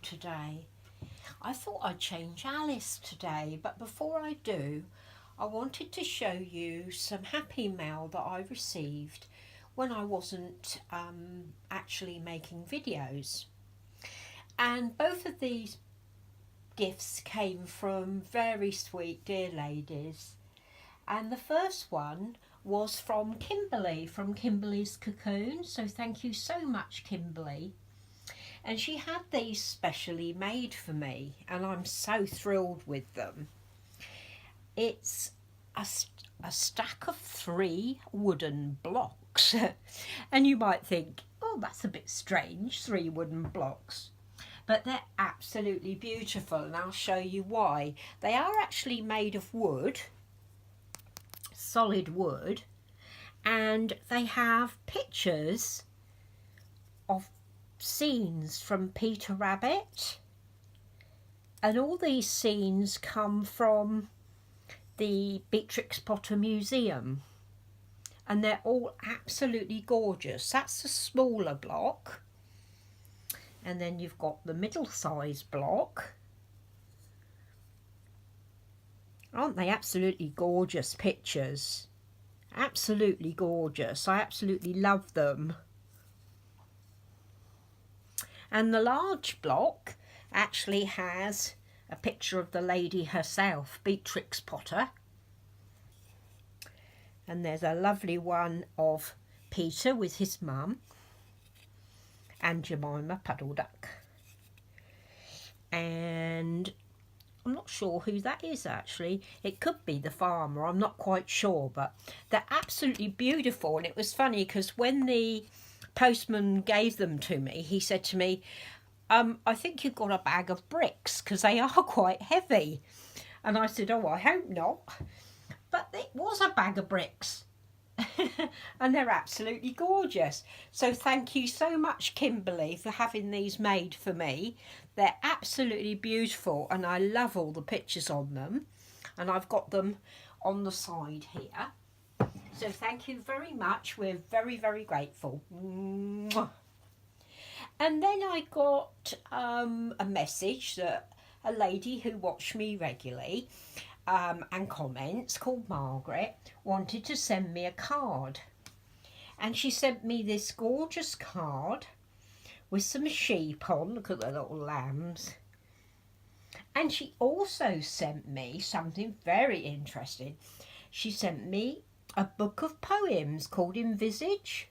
today. I thought I'd change Alice today, but before I do, I wanted to show you some happy mail that I received when I wasn't actually making videos. And both of these gifts came from very sweet dear ladies. And the first one was from Kymberlee, from Kymberlee's Cocoon. So thank you so much, Kymberlee. And she had these specially made for me, and I'm so thrilled with them. It's a stack of 3 wooden blocks. And you might think, oh, that's a bit strange, 3 wooden blocks. But they're absolutely beautiful, and I'll show you why. They are actually made of wood, solid wood, and they have pictures of scenes from Peter Rabbit, and all these scenes come from the Beatrix Potter Museum, and they're all absolutely gorgeous. That's the smaller block, and then you've got the middle-sized block. Aren't they absolutely gorgeous pictures? Absolutely gorgeous. I absolutely love them. And the large block actually has a picture of the lady herself, Beatrix Potter. And there's a lovely one of Peter with his mum and Jemima Puddle Duck. And I'm not sure who that is actually. It could be the farmer, I'm not quite sure, but they're absolutely beautiful. And it was funny because when the postman gave them to me, he said to me, I think you've got a bag of bricks because they are quite heavy. And I said, oh, I hope not. But it was a bag of bricks. And they're absolutely gorgeous. So thank you so much, Kymberlee, for having these made for me. They're absolutely beautiful, and I love all the pictures on them. And I've got them on the side here. So thank you very much. We're very, very grateful. Mwah. And then I got a message that a lady who watched me regularly and comments, called Margaret, wanted to send me a card. And she sent me this gorgeous card with some sheep on. Look at the little lambs. And she also sent me something very interesting. She sent me a book of poems called Envisage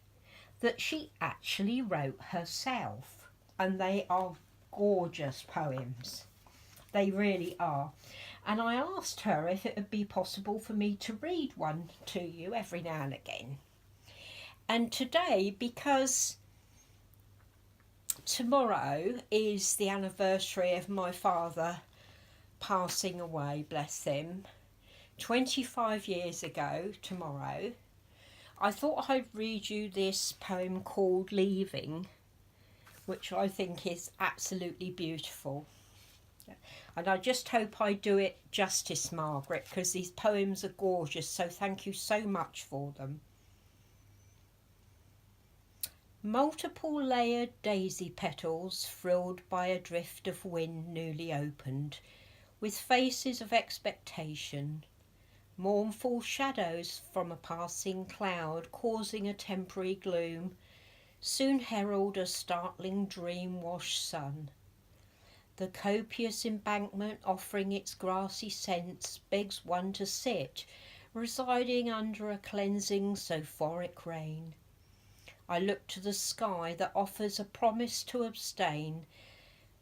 that she actually wrote herself. And they are gorgeous poems. They really are. And I asked her if it would be possible for me to read one to you every now and again. And today, because tomorrow is the anniversary of my father passing away, bless him, 25 years ago tomorrow, I thought I'd read you this poem called Leaving, which I think is absolutely beautiful. And I just hope I do it justice, Margaret, because these poems are gorgeous, so thank you so much for them. Multiple layered daisy petals frilled by a drift of wind newly opened, with faces of expectation. Mournful shadows from a passing cloud causing a temporary gloom, soon herald a startling dream-washed sun. The copious embankment offering its grassy scents begs one to sit, residing under a cleansing sophoric rain. I look to the sky that offers a promise to abstain,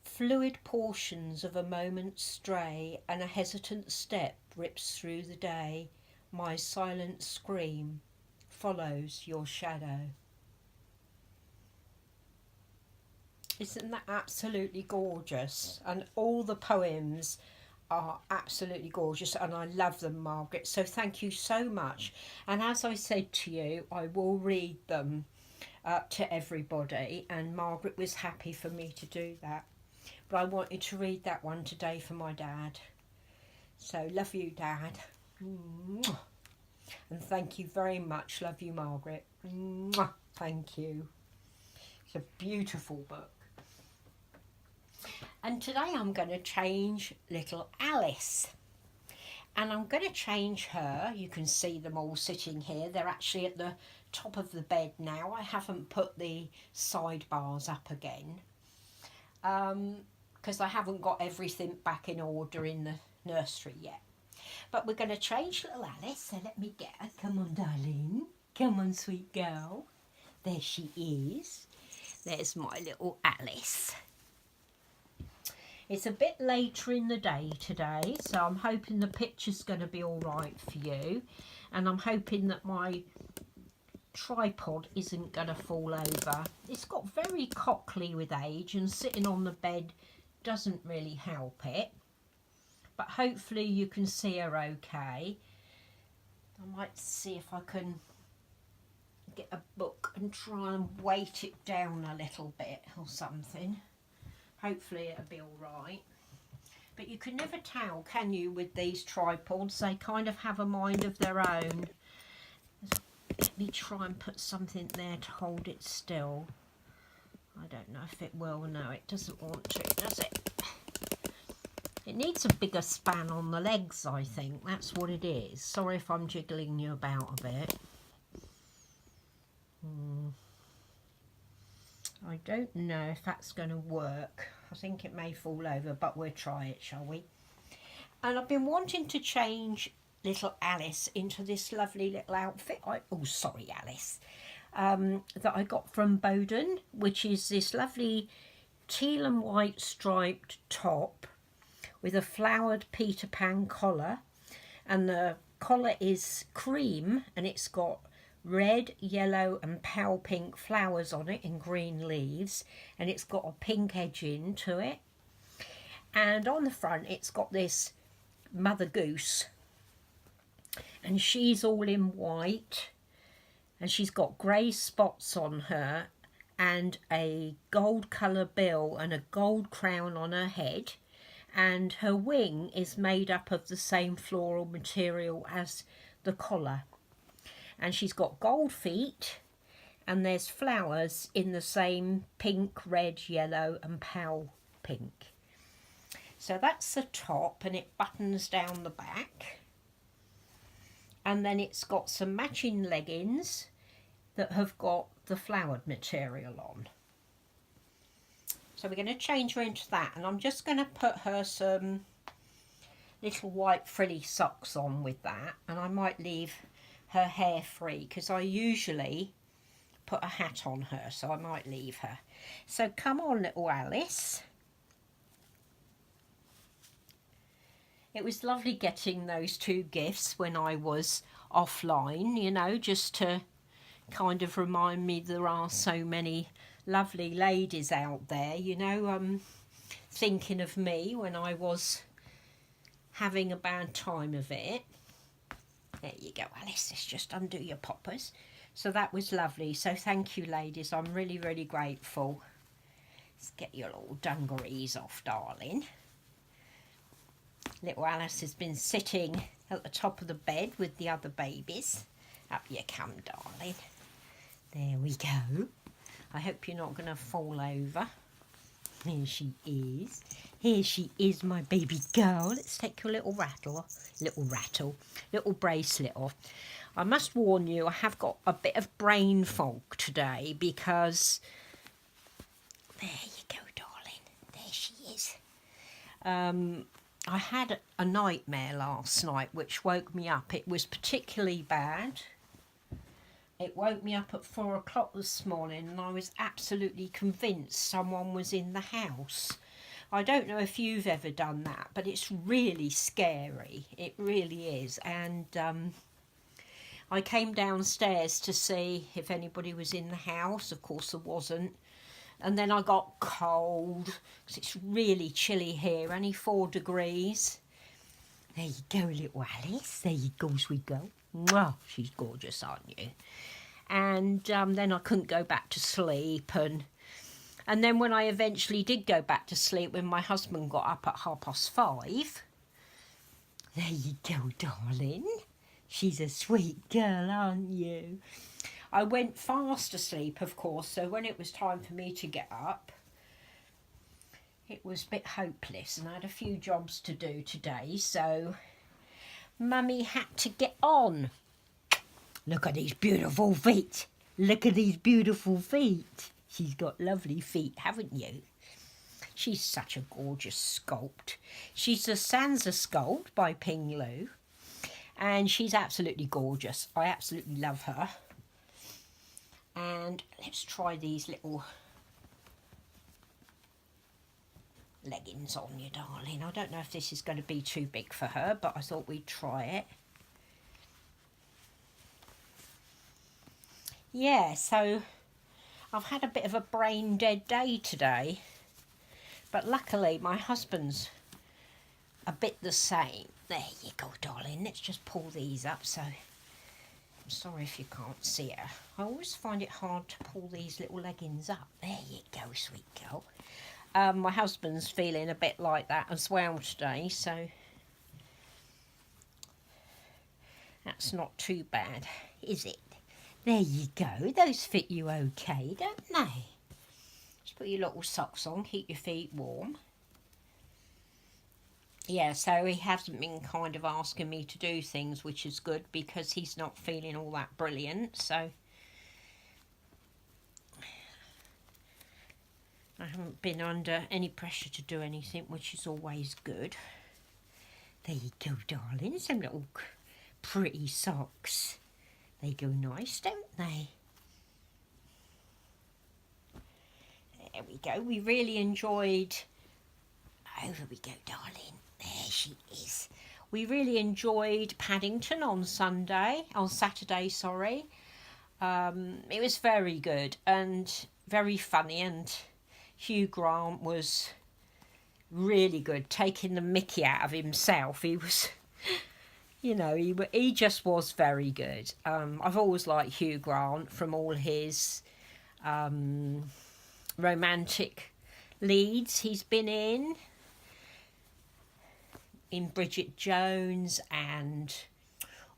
fluid portions of a moment stray, and a hesitant step rips through the day. My silent scream follows your shadow. Isn't that absolutely gorgeous? And all the poems are absolutely gorgeous, and I love them, Margaret. So thank you so much. And as I said to you, I will read them to everybody, and Margaret was happy for me to do that. But I wanted to read that one today for my dad. So love you, Dad. And thank you very much. Love you, Margaret. Thank you. It's a beautiful book. And today I'm going to change little Alice. And I'm going to change her. You can see them all sitting here. They're actually at the top of the bed now. I haven't put the sidebars up again. Because I haven't got everything back in order in the nursery yet. But we're going to change little Alice. So let me get her. Come on, darling. Come on, sweet girl. There she is. There's my little Alice. It's a bit later in the day today, so I'm hoping the picture's going to be all right for you. And I'm hoping that my tripod isn't going to fall over. It's got very cockly with age, and sitting on the bed doesn't really help it. But hopefully you can see her okay. I might see if I can get a book and try and weight it down a little bit or something. Hopefully it'll be all right. But you can never tell, can you, with these tripods? They kind of have a mind of their own. Let me try and put something there to hold it still. I don't know if it will. No, it doesn't want to, does it? It needs a bigger span on the legs, I think. That's what it is. Sorry if I'm jiggling you about a bit. I don't know if that's going to work. I think it may fall over, but we'll try it, shall we? And I've been wanting to change little Alice into this lovely little outfit. Alice. That I got from Boden, which is this lovely teal and white striped top with a flowered Peter Pan collar. And the collar is cream, and it's got red, yellow and pale pink flowers on it in green leaves, and it's got a pink edging to it. And on the front it's got this mother goose, and she's all in white, and she's got grey spots on her and a gold colour bill and a gold crown on her head, and her wing is made up of the same floral material as the collar. And she's got gold feet, and there's flowers in the same pink, red, yellow and pale pink. So that's the top, and it buttons down the back. And then it's got some matching leggings that have got the flowered material on. So we're going to change her into that, and I'm just going to put her some little white frilly socks on with that, and I might leave her hair free because I usually put a hat on her, so I might leave her. So come on, little Alice. It was lovely getting those two gifts when I was offline, you know, just to kind of remind me there are so many lovely ladies out there, you know, thinking of me when I was having a bad time of it. There you go, Alice. Let's just undo your poppers. So that was lovely. So thank you, ladies. I'm really, really grateful. Let's get your little dungarees off, darling. Little Alice has been sitting at the top of the bed with the other babies. Up you come, darling. There we go. I hope you're not going to fall over. Here she is. Here she is, my baby girl. Let's take your little bracelet off. I must warn you, I have got a bit of brain fog today because... There you go, darling. There she is. I had a nightmare last night which woke me up. It was particularly bad. It woke me up at 4 o'clock this morning, and I was absolutely convinced someone was in the house. I don't know if you've ever done that, but it's really scary. It really is. And I came downstairs to see if anybody was in the house. Of course there wasn't. And then I got cold because it's really chilly here, only 4 degrees. There you go, little Alice. There you go, sweet girl. Mwah, she's gorgeous, aren't you? And then I couldn't go back to sleep. And then when I eventually did go back to sleep, when my husband got up at 5:30, there you go, darling. She's a sweet girl, aren't you? I went fast asleep, of course, so when it was time for me to get up, it was a bit hopeless, and I had a few jobs to do today, so Mummy had to get on. Look at these beautiful feet. Look at these beautiful feet. She's got lovely feet, haven't you? She's such a gorgeous sculpt. She's a Sansa sculpt by Ping Lu, and she's absolutely gorgeous. I absolutely love her. And let's try these little leggings on you, darling. I don't know if this is going to be too big for her, but I thought we'd try it. Yeah, so I've had a bit of a brain dead day today, but luckily my husband's a bit the same. There you go, darling. Let's just pull these up. So I'm sorry if you can't see her. I always find it hard to pull these little leggings up. There you go, sweet girl. My husband's feeling a bit like that as well today, so that's not too bad, is it? There you go. Those fit you okay, don't they? Just put your little socks on, keep your feet warm. Yeah, so he hasn't been kind of asking me to do things, which is good because he's not feeling all that brilliant, so I haven't been under any pressure to do anything, which is always good. There you go, darling. Some little pretty socks. They go nice, don't they? There we go. We really enjoyed... Over we go, darling. There she is. We really enjoyed Paddington on Saturday, sorry. It was very good and very funny, and Hugh Grant was really good, taking the mickey out of himself. He was... You know, he just was very good. I've always liked Hugh Grant from all his romantic leads he's been in Bridget Jones and...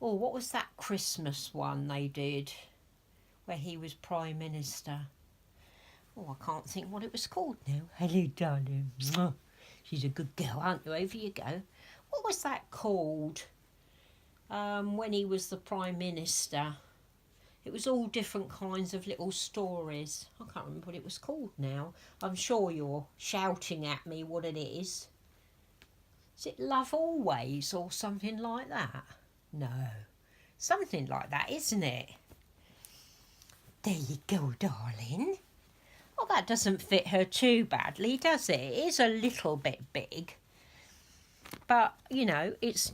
Oh, what was that Christmas one they did where he was Prime Minister? Oh, I can't think what it was called now. Hello, darling. She's a good girl, aren't you? Over you go. What was that called? When he was the Prime Minister. It was all different kinds of little stories. I can't remember what it was called now. I'm sure you're shouting at me what it is. Is it Love Always or something like that? No. Something like that, isn't it? There you go, darling. Well, that doesn't fit her too badly, does it? It is a little bit big. But, you know, it's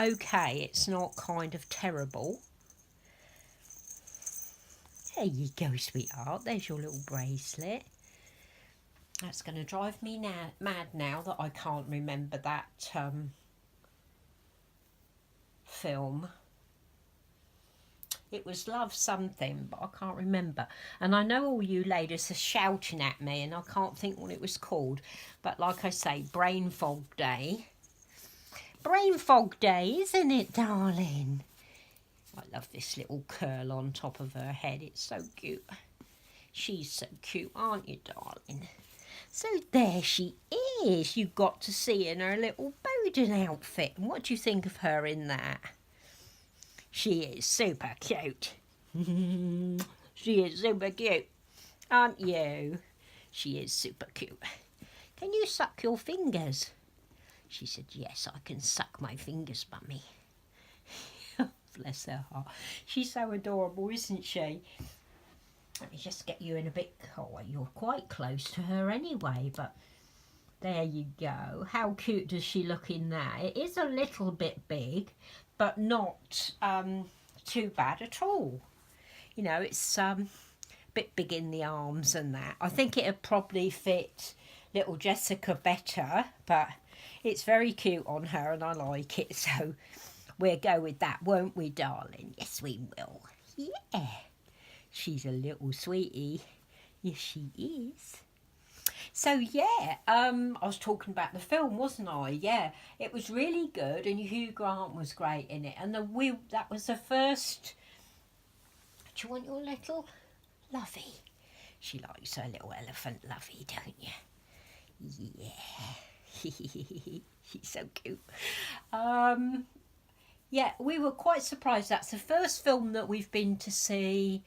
okay. It's not kind of terrible. There you go, sweetheart. There's your little bracelet. That's going to drive me mad now that I can't remember that film. It was Love Something, but I can't remember. And I know all you ladies are shouting at me and I can't think what it was called. But like I say, brain fog day. Brain fog day, isn't it, darling? I love this little curl on top of her head. It's so cute. She's so cute, aren't you, darling? So there she is. You got to see in her little Boden outfit. And what do you think of her in that? She is super cute. She is super cute, aren't you? She is super cute. Can you suck your fingers? She said, yes, I can suck my fingers, Mummy. Bless her heart. She's so adorable, isn't she? Let me just get you in a bit. Oh, you're quite close to her anyway, but there you go. How cute does she look in that? It is a little bit big, but not too bad at all. You know, it's a bit big in the arms and that. I think it'd probably fit little Jessica better, but it's very cute on her and I like it, so we'll go with that, won't we, darling? Yes, we will. Yeah. She's a little sweetie. Yes, she is. So, yeah, I was talking about the film, wasn't I? Yeah, it was really good and Hugh Grant was great in it. And that was the first... Do you want your little Lovey? She likes her little elephant Lovey, don't you? Yeah. She's so cute. Yeah, we were quite surprised. That's the first film that we've been to see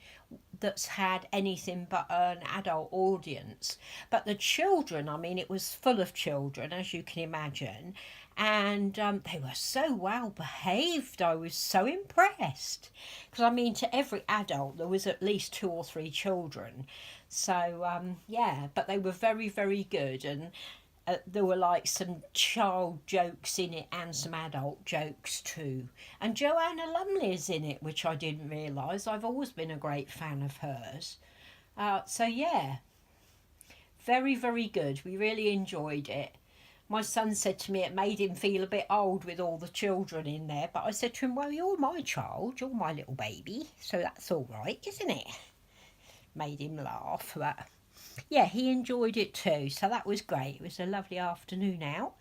that's had anything but an adult audience. But the children, I mean, it was full of children, as you can imagine, and they were so well behaved. I was so impressed. Because, I mean, to every adult, there was at least 2 or 3 children. So, yeah, but they were very, very good. And there were like some child jokes in it and some adult jokes too. And Joanna Lumley's in it, which I didn't realise. I've always been a great fan of hers. So yeah, very, very good. We really enjoyed it. My son said to me it made him feel a bit old with all the children in there. But I said to him, well, you're my child. You're my little baby. So that's all right, isn't it? Made him laugh. But yeah, he enjoyed it too, so that was great. It was a lovely afternoon out,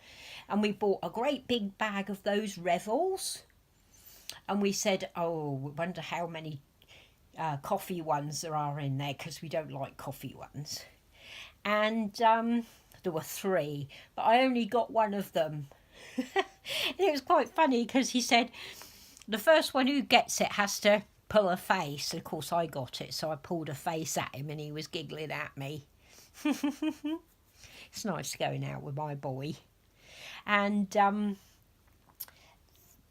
and we bought a great big bag of those Revels, and we said, oh, we wonder how many coffee ones there are in there, because we don't like coffee ones. And there were 3, but I only got one of them. And it was quite funny because he said the first one who gets it has to pull a face. Of course I got it, so I pulled a face at him and he was giggling at me. It's nice going out with my boy. And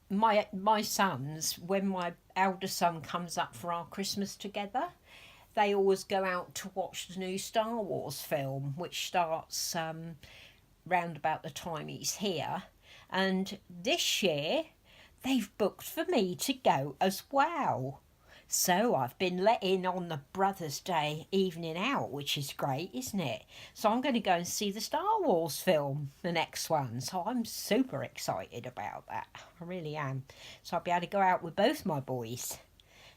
my sons, when my elder son comes up for our Christmas together, they always go out to watch the new Star Wars film, which starts round about the time he's here. And this year they've booked for me to go as well. So I've been let in on the Brothers' Day evening out, which is great, isn't it? So I'm going to go and see the Star Wars film, the next one. So I'm super excited about that. I really am. So I'll be able to go out with both my boys.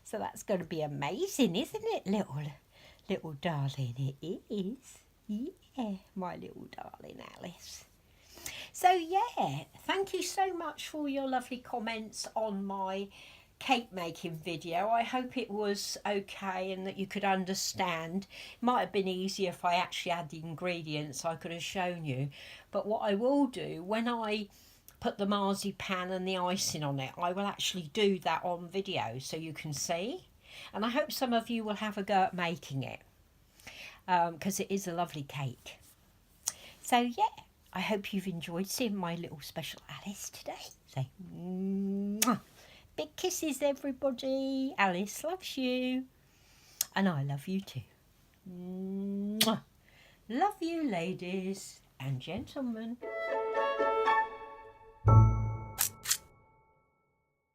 So that's going to be amazing, isn't it, little darling? It is. Yeah, my little darling Alice. So yeah, thank you so much for your lovely comments on my cake making video. I hope it was okay and that you could understand. It might have been easier if I actually had the ingredients. I could have shown you. But what I will do, when I put the marzipan and the icing on it, I will actually do that on video so you can see. And I hope some of you will have a go at making it, because it is a lovely cake. So yeah, I hope you've enjoyed seeing my little special Alice today. So mwah. Big kisses, everybody. Alice loves you. And I love you too. Mwah. Love you, ladies and gentlemen.